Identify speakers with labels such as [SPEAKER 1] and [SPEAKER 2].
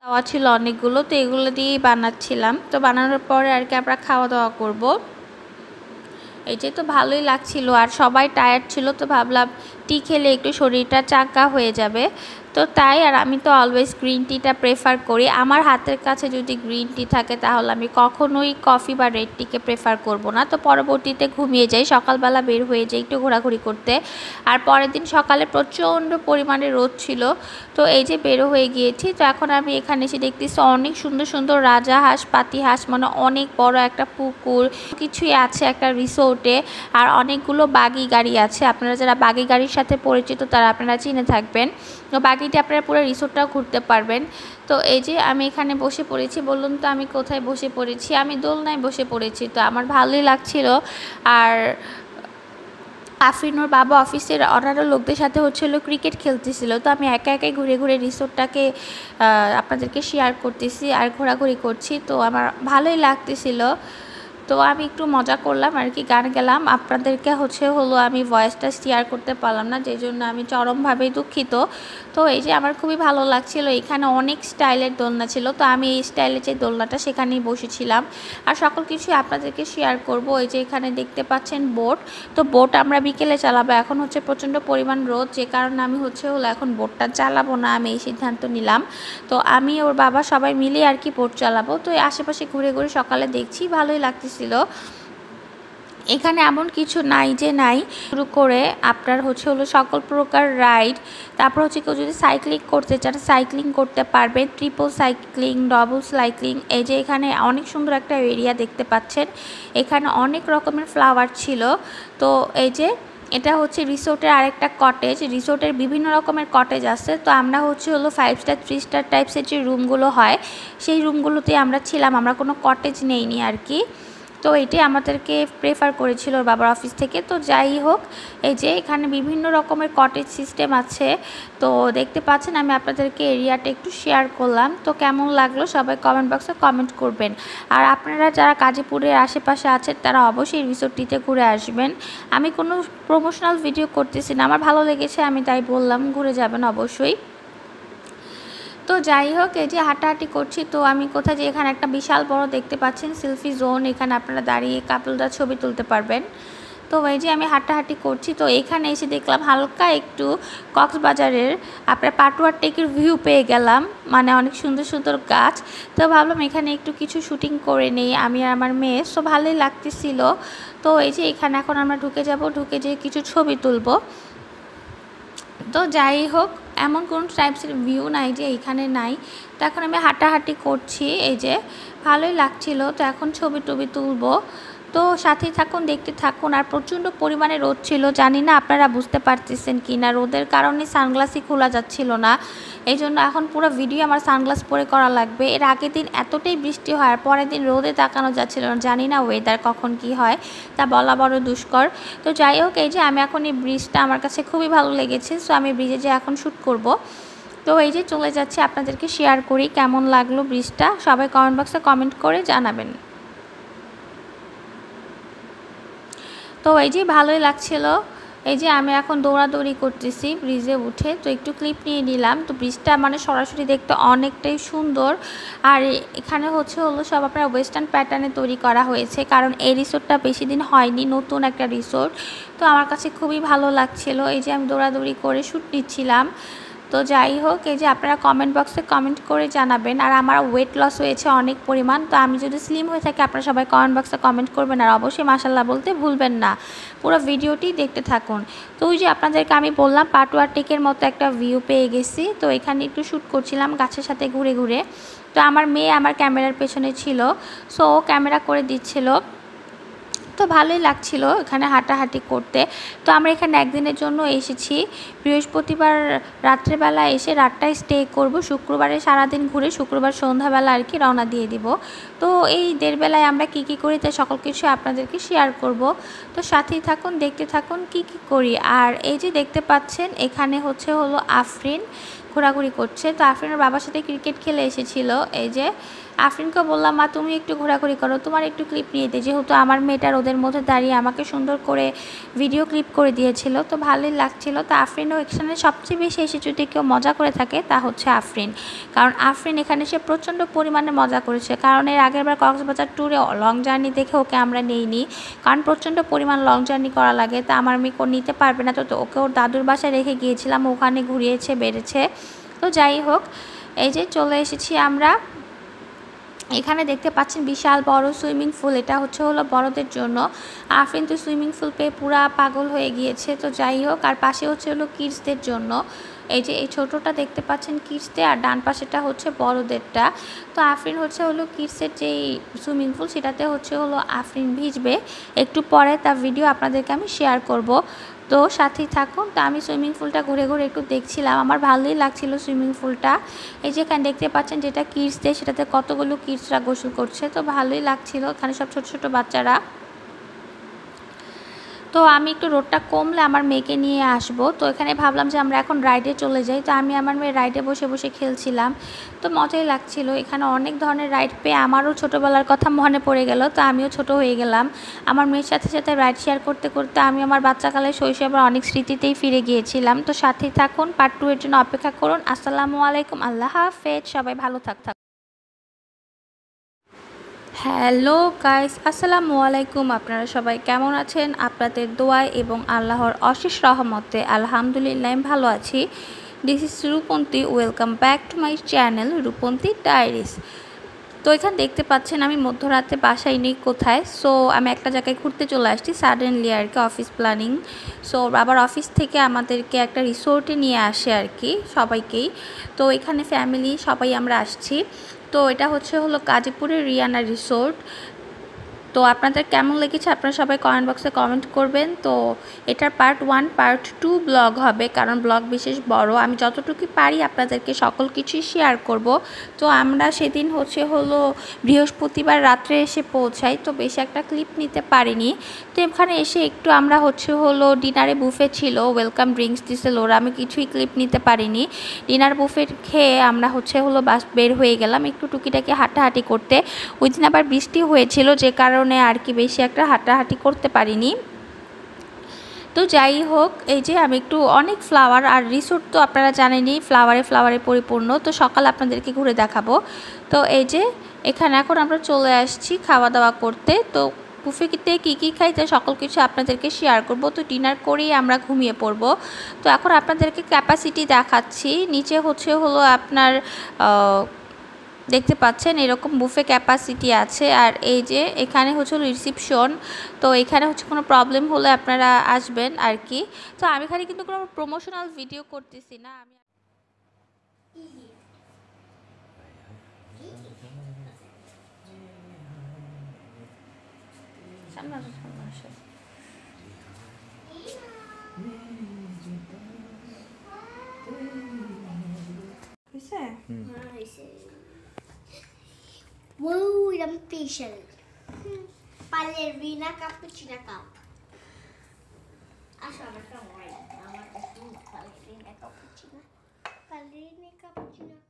[SPEAKER 1] তাওয়া ছিল অনেকগুলো, তো এগুলো দিয়েই বানাচ্ছিলাম। তো বানানোর পরে আর কি আমরা খাওয়া দাওয়া করব। এই যে তো ভালোই লাগছিল, আর সবাই টায়ার্ড ছিল, তো ভাবলাম টি খেলে একটু শরীরটা চাঙ্গা হয়ে যাবে। তো তাই, আর আমি তো অলওয়েজ গ্রিন টিটা প্রেফার করি। আমার হাতের কাছে যদি গ্রিন টি থাকে তাহলে আমি কখনোই কফি বা রেড টিকে প্রেফার করব না। তো পরবর্তীতে ঘুমিয়ে যাই, সকালবেলা বের হয়ে যাই একটু ঘোরাঘুরি করতে। আর পরের দিন সকালে প্রচণ্ড পরিমাণে রোদ ছিল, তো এই যে বেরো হয়ে গিয়েছি। তো এখন আমি এখানে এসে দেখতেছি অনেক সুন্দর সুন্দর রাজাহাঁস, পাতিহাঁস, মানে অনেক বড় একটা পুকুর কিছুই আছে একটা রিসোর্টে। আর অনেকগুলো বাগি গাড়ি আছে, আপনারা যারা বাগি গাড়ির সাথে পরিচিত তারা আপনারা চিনে থাকবেন। তো বাগিতে আপনারা পুরো রিসোর্টটাও ঘুরতে পারবেন। তো এই যে আমি এখানে বসে পড়েছি, বললাম তো আমি কোথায় বসে পড়েছি, আমি দোলনায় বসে পড়েছি। তো আমার ভালোই লাগছিল। আর আফরিনুর বাবা অফিসের অন্যান্য লোকদের সাথে হচ্ছিল ক্রিকেট খেলতেছিল। তো আমি একা একাই ঘুরে ঘুরে রিসোর্টটাকে আপনাদেরকে শেয়ার করতেছি আর ঘোরাঘুরি করছি। তো আমার ভালোই লাগতেছিল। তো আমি একটু মজা করলাম আর কি, গান গেলাম। আপনাদেরকে হলো আমি ভয়েসটা শেয়ার করতে পারলাম না, যে জন্য আমি চরমভাবে দুঃখিত। তো এই যে আমার খুবই ভালো লাগছিল, এখানে অনেক স্টাইলের দোলনা ছিল। তো আমি এই স্টাইলের যে দোলনাটা সেখানেই বসেছিলাম। আর সকল কিছুই আপনাদেরকে শেয়ার করব। এই যে এখানে দেখতে পাচ্ছেন বোট। তো বোট আমরা বিকেলে চালাবো, এখন হচ্ছে প্রচণ্ড পরিমাণ রোদ, যে কারণে আমি হলো এখন বোটটা চালাবো না, আমি এই সিদ্ধান্ত নিলাম। তো আমি ওর বাবা সবাই মিলে আর কি বোট চালাবো। তো আশেপাশে ঘুরে ঘুরে সকালে দেখছি, ভালোই লাগতেছিল। এখানে এমন কিছু নাই যে নাই, শুরু করে আপনার হলো সকল প্রকার রাইড। তারপর হচ্ছে কেউ যদি সাইক্লিং করতে চান সাইক্লিং করতে পারবে, ট্রিপল সাইক্লিং, ডবল সাইক্লিং। এই যে এখানে অনেক সুন্দর একটা এরিয়া দেখতে পাচ্ছেন, এখানে অনেক রকমের ফ্লাওয়ার ছিল। তো এই যে এটা হচ্ছে রিসোর্টের আরেকটা কটেজ, রিসোর্টের বিভিন্ন রকমের কটেজ আছে। তো আমরা হলো 5 স্টার 3 স্টার টাইপসের যে রুমগুলো হয় সেই রুমগুলোতে আমরা ছিলাম, আমরা কোনো কটেজ নেইনি আর কি। তো এটাই আমাদেরকে প্রেফার করেছিল বাবার অফিস থেকে। তো যাই হোক, এই যে এখানে বিভিন্ন রকমের কটেজ সিস্টেম আছে। তো দেখতে পাচ্ছেন আমি আপনাদেরকে এরিয়াটা একটু শেয়ার করলাম। তো কেমন লাগলো সবাই কমেন্ট বক্সে কমেন্ট করবেন। আর আপনারা যারা গাজীপুরের আশেপাশে আছেন তারা অবশ্যই রিসোর্টটিতে ঘুরে আসবেন। আমি কোনো প্রমোশনাল ভিডিও করতেছি না, আমার ভালো লেগেছে আমি তাই বললাম, ঘুরে যাবেন অবশ্যই। তো যাই হোক, এই যে হাঁটাহাঁটি করছি। তো আমি কোথায় যে এখানে একটা বিশাল বড় দেখতে পাচ্ছেন সেলফি জোন, এখানে আপনারা দাঁড়িয়ে কাপলরা ছবি তুলতে পারবেন। তো এই যে আমি হাঁটাহাঁটি করছি, তো এখানে এসে দেখলাম হালকা একটু কক্সবাজারের আপনার পাটুয়ার টেকের ভিউ পেয়ে গেলাম, মানে অনেক সুন্দর সুন্দর গাছ। তো ভাবলাম এখানে একটু কিছু শুটিং করে নেই আমি আর আমার মেয়ে। সো ভালোই লাগতেছিল। তো এই যে এখানে এখন আমরা ঢুকে যাব, ঢুকে যেয়ে কিছু ছবি তুলবো। তো যাই হোক, এমন কোনো টাইপসের ভিউ নাই যে এইখানে নাই। তো এখন আমি হাঁটাহাঁটি করছি, এই যে ভালোই লাগছিল। তো এখন ছবি টবি তুলবো। তো সাথেই থাকুন, দেখতে থাকুন। আর প্রচণ্ড পরিমাণে রোদ ছিল, জানি না আপনারা বুঝতে পারতেছেন কি না, রোদের কারণে সানগ্লাসই খোলা যাচ্ছিল না। এই জন্য এখন পুরো ভিডিও আমার সানগ্লাস পরে করা লাগবে। এর আগের দিন এতটাই বৃষ্টি হয় আর পরের দিন রোদে তাকানো যাচ্ছিল না, জানি না ওয়েদার কখন কি হয়, তা বলা বড় দুষ্কর। তো যাই হোক, এই যে আমি এখন এই ব্রিজটা আমার কাছে খুবই ভালো লেগেছে। সো আমি ব্রিজে যে এখন শ্যুট করব। তো এই যে চলে যাচ্ছি, আপনাদেরকে শেয়ার করি কেমন লাগলো ব্রিজটা, সবাই কমেন্ট বক্সে কমেন্ট করে জানাবেন। তো এই যে ভালোই লাগছিল। এই যে আমি এখন দৌড়াদৌড়ি করতেছি ব্রিজে উঠে, তো একটু ক্লিপ নিয়ে নিলাম। তো ব্রিজটা মানে সরাসরি দেখতে অনেকটাই সুন্দর। আর এখানে হলো সব আপনার ওয়েস্টার্ন প্যাটার্নে তৈরি করা হয়েছে, কারণ এই রিসোর্টটা বেশি দিন হয়নি, নতুন একটা রিসোর্ট। তো আমার কাছে খুবই ভালো লাগছিল। এই যে আমি দৌড়াদৌড়ি করে শ্যুট নিচ্ছিলাম। তো যাই হোক, এই যে আপনারা কমেন্ট বক্সে কমেন্ট করে জানাবেন। আর আমার ওয়েট লস হয়েছে অনেক পরিমাণ, তো আমি যদি স্লিম হয়ে থাকি আপনারা সবাই কমেন্ট বক্সে কমেন্ট করবেন। আর অবশ্যই মাশাআল্লাহ বলতে ভুলবেন না, পুরো ভিডিওটি দেখতে থাকুন। তো ওই যে আপনাদেরকে আমি বললাম পাটুয়ার টেকের মতো একটা ভিউ পেয়ে গেছি। তো এখানে একটু শ্যুট করছিলাম গাছের সাথে ঘুরে ঘুরে। তো আমার মেয়ে আমার ক্যামেরার পেছনে ছিল, সো ও ক্যামেরা করে দিচ্ছিল। তো ভালোই লাগছিল এখানে হাঁটাহাঁটি করতে। তো আমরা এখানে একদিনের জন্য এসেছি, বৃহস্পতিবার রাত্রেবেলা এসে রাতটায় স্টে করব, শুক্রবারে সারাদিন ঘুরে শুক্রবার সন্ধ্যাবেলা আর কি রওনা দিয়ে দিব। তো এই দেড়বেলায় আমরা কি কি করি তা সকল কিছু আপনাদেরকে শেয়ার করব। তো সাথেই থাকুন, দেখতে থাকুন কি কি করি। আর এই যে দেখতে পাচ্ছেন এখানে হলো আফরিন, ঘোরাঘুরি করছে। তো আফরিনের বাবার সাথে ক্রিকেট খেলে এসেছিল। এই যে আফরিনকে বললাম, মা তুমি একটু ঘোরাঘুরি করো, তোমার একটু ক্লিপ নিয়ে দিই, যেহেতু আমার মেয়েটার ওদের মধ্যে দাঁড়িয়ে আমাকে সুন্দর করে ভিডিও ক্লিপ করে দিয়েছিল, তো ভালোই লাগছিল। তো আফরিনও এখানে সবচেয়ে বেশি এসে যদি কেউ মজা করে থাকে তা হচ্ছে আফরিন, কারণ আফরিন এখানে সে প্রচণ্ড পরিমাণে মজা করেছে। কারণ এর আগেরবার কক্সবাজার ট্যুরে লং জার্নি দেখে ওকে আমরা নেইনি, কারণ প্রচণ্ড পরিমাণ লং জার্নি করা লাগে, তা আমার মেয়ে নিতে পারবে না, তো ওকে ওর দাদুর বাসায় রেখে গিয়েছিলাম, ওখানে ঘুরিয়েছে বেড়েছে। তো যাই হোক, এই যে চলে এসেছি আমরা। এখানে দেখতে পাচ্ছেন বিশাল বড় সুইমিং পুল, এটা হলো বড়দের জন্য। আফরিন তো সুইমিং পুল পেয়ে পুরা পাগল হয়ে গিয়েছে। তো যাই হোক, আর পাশে হলো কিডসদের জন্য। এই যে এই ছোটোটা দেখতে পাচ্ছেন কিডসদের, আর ডান পাশেটা হচ্ছে বড়দেরটা। তো আফরিন হলো কিডসের যেই সুইমিং পুল, সেটাতে হলো আফরিন ভিজবে একটু পরে, তার ভিডিও আপনাদেরকে আমি শেয়ার করব, তো সাথেই থাকুন। তো আমি সুইমিং পুলটা ঘুরে ঘুরে একটু দেখছিলাম, আমার ভালোই লাগছিল সুইমিং পুলটা। এই যে এখানে দেখতে পাচ্ছেন যেটা কিডসদের, সেটাতে কতগুলো কিডসরা গোসল করছে, তো ভালোই লাগছিল। এখানে সব ছোট ছোট বাচ্চারা। তো আমি একটু রোদটা কমলে আমার মেয়েকে নিয়ে আসবো, তো এখানে ভাবলাম যে আমরা এখন রাইডে চলে যাই। তো আমি আমার মেয়ে রাইডে বসে বসে খেলছিলাম, তো মজাই লাগছিল। এখানে অনেক ধরনের রাইড পেয়ে আমারও ছোটোবেলার কথা মনে পড়ে গেল, তো আমিও ছোট হয়ে গেলাম। আমার মেয়ের সাথে সাথে রাইড শেয়ার করতে করতে আমি আমার বাচ্চাকালে শৈশবের অনেক স্মৃতিতেই ফিরে গিয়েছিলাম। তো সাথেই থাকুন, পার্ট 2 এর জন্য অপেক্ষা করুন। আসসালামু আলাইকুম, আল্লাহ হাফেজ, সবাই ভালো থাক। হ্যালো গাইস, আসসালামু আলাইকুম। আপনারা সবাই কেমন আছেন? আপনাদের দোয়ায় এবং আল্লাহর অশেষ রহমতে আলহামদুলিল্লাহ আমি ভালো আছি। This is Rupanti, welcome back to my channel Rupanti diaries. তো এখানে দেখতে পাচ্ছেন আমি মধ্যরাতে বাসায় নেই কোথায়, সো আমি একটা জায়গায় ঘুরতে চলে আসছি সাডেনলি আর কি, অফিস প্ল্যানিং। সো আবার অফিস থেকে আমাদেরকে একটা রিসোর্টে নিয়ে আসে আর কি সবাইকেই। তো এখানে ফ্যামিলি সবাই আমরা আসছি। তো এটা হলো গাজীপুরের রিয়ানা রিসোর্ট। তো আপনাদের কেমন লেগেছে আপনারা সবাই কমেন্ট বক্সে কমেন্ট করবেন। তো এটার পার্ট 1 পার্ট 2 ব্লগ হবে, কারণ ব্লগ বিশেষ বড়, আমি যতটুকু পারি আপনাদেরকে সকল কিছুই শেয়ার করব। তো আমরা সেদিন হলো বৃহস্পতিবার রাত্রে এসে পৌঁছাই, তো বেশি একটা ক্লিপ নিতে পারিনি। তো এখানে এসে একটু আমরা হলো ডিনারে বুফে ছিল, ওয়েলকাম ড্রিঙ্কস দিছিল ওরা, আমি কিছুই ক্লিপ নিতে পারিনি। ডিনার বুফে খেয়ে আমরা হলো বাস বের হয়ে গেলাম একটু টুকিটাকি হাঁটাহাঁটি করতে। ওই দিন আবার বৃষ্টি হয়েছিল, যে কারণে আর কি বেশি একটা হাঁটাহাঁটি করতে পারিনি। তো যাই হোক, এই যে আমি একটু অনেক ফ্লাওয়ার, আর রিসোর্ট তো আপনারা জানেনই ফ্লাওয়ারে পরিপূর্ণ, তো সকালে আপনাদেরকে ঘুরে দেখাবো। তো এই যে এখানে এখন আমরা চলে আসছি খাওয়া দাওয়া করতে। তো বুফেতে কী খাই তাই সকল কিছু আপনাদেরকে শেয়ার করব। তো ডিনার করেই আমরা ঘুমিয়ে পড়ব। তো এখন আপনাদেরকে ক্যাপাসিটি দেখাচ্ছি। নিচে হলো আপনার দেখতে পাচ্ছেন এরকম বুফে ক্যাপাসিটি আছে, আর এই যে এখানে হলো রিসিপশন। তো এখানে কোনো প্রবলেম হলে আপনারা আসবেন আর কি। তো আমি খালি কিন্তু কোনো প্রমোশনাল ভিডিও করতেছি না, আমি সামনে আসো।
[SPEAKER 2] Muy special. Ballerina cappuccino cup. Asciutta, vai. Ballerina cappuccino. Ballerina cappuccino.